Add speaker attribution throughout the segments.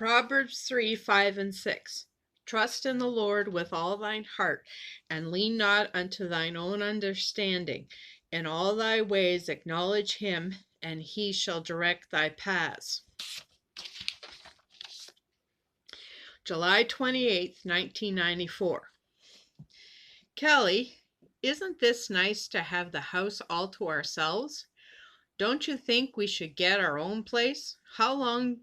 Speaker 1: Proverbs 3, 5, and 6. Trust in the Lord with all thine heart, and lean not unto thine own understanding. In all thy ways acknowledge him, and he shall direct thy paths. July 28th, 1994. Kelly, isn't this nice to have the house all to ourselves? Don't you think we should get our own place? How long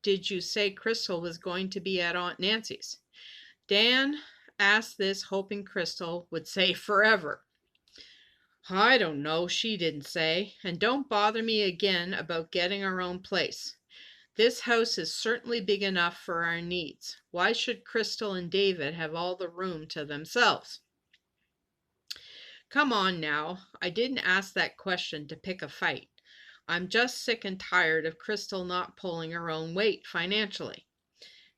Speaker 1: did you say Crystal was going to be at Aunt Nancy's? Dan asked this, hoping Crystal would say forever. I don't know, she didn't say, and don't bother me again about getting our own place. This house is certainly big enough for our needs. Why should Crystal and David have all the room to themselves? Come on now, I didn't ask that question to pick a fight. I'm just sick and tired of Crystal not pulling her own weight financially.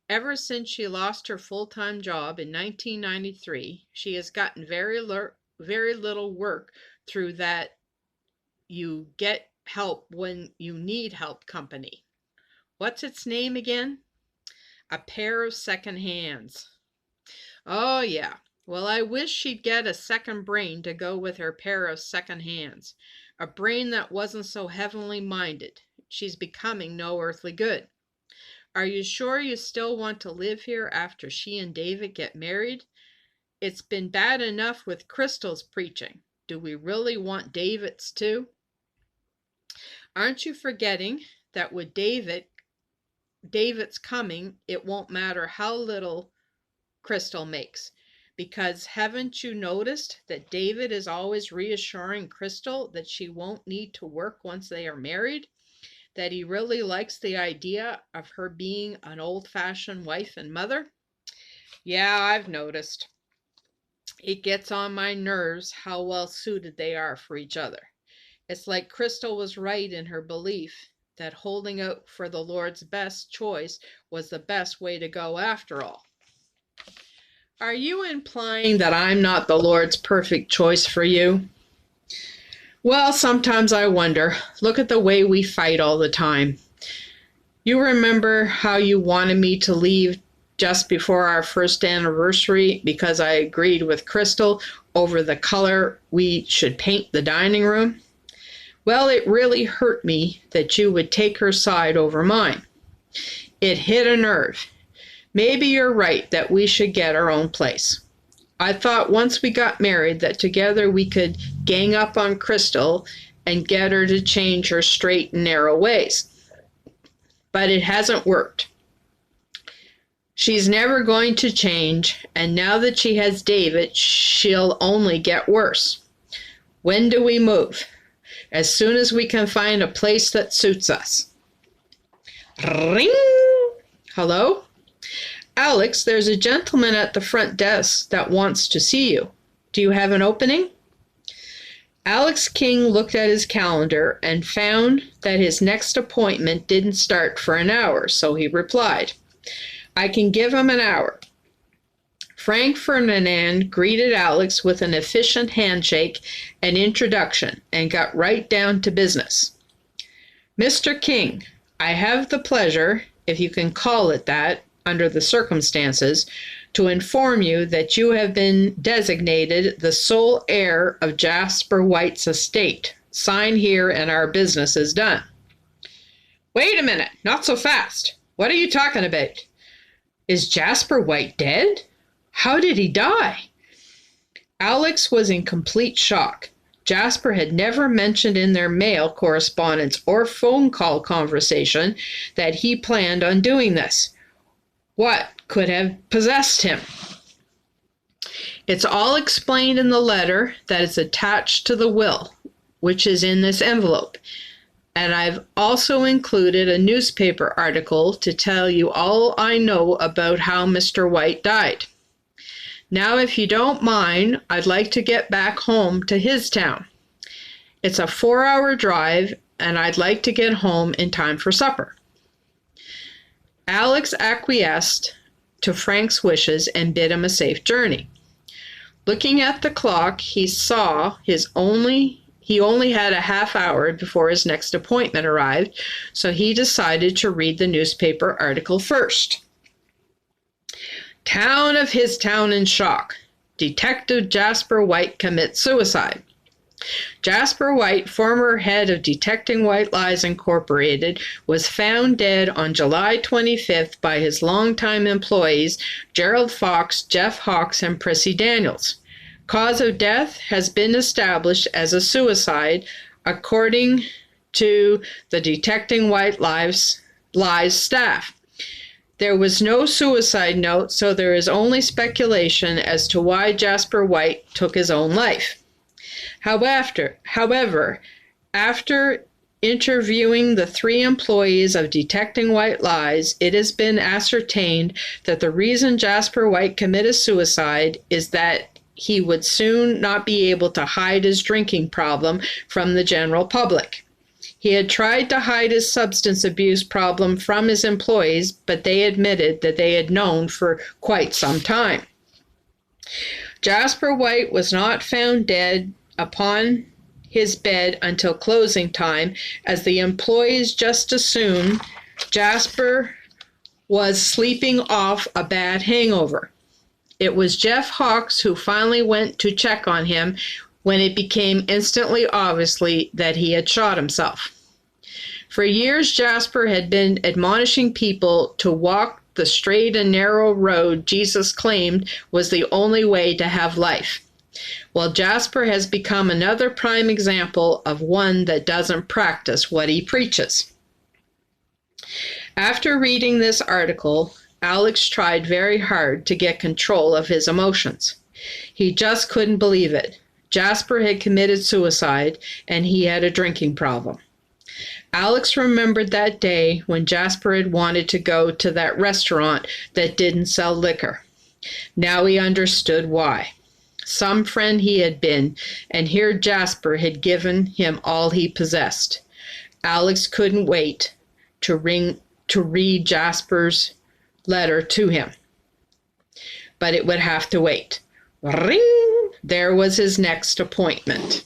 Speaker 1: Ever since she lost her full-time job in 1993, she has gotten very little work through that you get help when you need help company. What's its name again? A pair of second hands. Oh yeah, well I wish she'd get a second brain to go with her pair of second hands. A brain that wasn't so heavenly minded. She's becoming no earthly good. Are you sure you still want to live here after she and David get married? It's been bad enough with Crystal's preaching. Do we really want David's too? Aren't you forgetting that with David's coming, it won't matter how little Crystal makes? Because haven't you noticed that David is always reassuring Crystal that she won't need to work once they are married? That he really likes the idea of her being an old-fashioned wife and mother? Yeah, I've noticed. It gets on my nerves how well suited they are for each other. It's like Crystal was right in her belief that holding out for the Lord's best choice was the best way to go after all. Are you implying that I'm not the Lord's perfect choice for you? Well, sometimes I wonder. Look at the way we fight all the time. You remember how you wanted me to leave just before our first anniversary because I agreed with Crystal over the color we should paint the dining room? Well, it really hurt me that you would take her side over mine. It hit a nerve. Maybe you're right that we should get our own place. I thought once we got married that together we could gang up on Crystal and get her to change her straight and narrow ways. But it hasn't worked. She's never going to change, and now that she has David, she'll only get worse. When do we move? As soon as we can find a place that suits us. Ring! Hello? Alex, there's a gentleman at the front desk that wants to see you. Do you have an opening? Alex King looked at his calendar and found that his next appointment didn't start for an hour, so he replied, I can give him an hour. Frank Ferdinand greeted Alex with an efficient handshake and introduction and got right down to business. Mr. King, I have the pleasure, if you can call it that, under the circumstances, to inform you that you have been designated the sole heir of Jasper White's estate. Sign here and our business is done. Wait a minute, not so fast. What are you talking about? Is Jasper White dead? How did he die? Alex was in complete shock. Jasper had never mentioned in their mail correspondence or phone call conversation that he planned on doing this. What could have possessed him? It's all explained in the letter that is attached to the will, which is in this envelope. And I've also included a newspaper article to tell you all I know about how Mr. White died. Now, if you don't mind, I'd like to get back home to his town. It's a 4-hour drive, and I'd like to get home in time for supper. Alex acquiesced to Frank's wishes and bid him a safe journey. Looking at the clock, he saw He only had a half hour before his next appointment arrived, so he decided to read the newspaper article first. Town of his town in shock. Detective Jasper White commits suicide. Jasper White, former head of Detecting White Lies Incorporated, was found dead on July 25th by his longtime employees Gerald Fox, Jeff Hawks, and Prissy Daniels. Cause of death has been established as a suicide, according to the Detecting White Lies staff. There was no suicide note, so there is only speculation as to why Jasper White took his own life. However, after interviewing the 3 employees of Detecting White Lies, it has been ascertained that the reason Jasper White committed suicide is that he would soon not be able to hide his drinking problem from the general public. He had tried to hide his substance abuse problem from his employees, but they admitted that they had known for quite some time. Jasper White was not found dead upon his bed until closing time, as the employees just assumed Jasper was sleeping off a bad hangover. It was Jeff Hawks who finally went to check on him when it became instantly obvious that he had shot himself. For years, Jasper had been admonishing people to walk the straight and narrow road Jesus claimed was the only way to have life. Well, Jasper has become another prime example of one that doesn't practice what he preaches. After reading this article, Alex tried very hard to get control of his emotions. He just couldn't believe it. Jasper had committed suicide, and he had a drinking problem. Alex remembered that day when Jasper had wanted to go to that restaurant that didn't sell liquor. Now he understood why. Some friend he had been, and here Jasper had given him all he possessed. Alex couldn't wait to read Jasper's letter to him. But it would have to wait. Ring! There was his next appointment.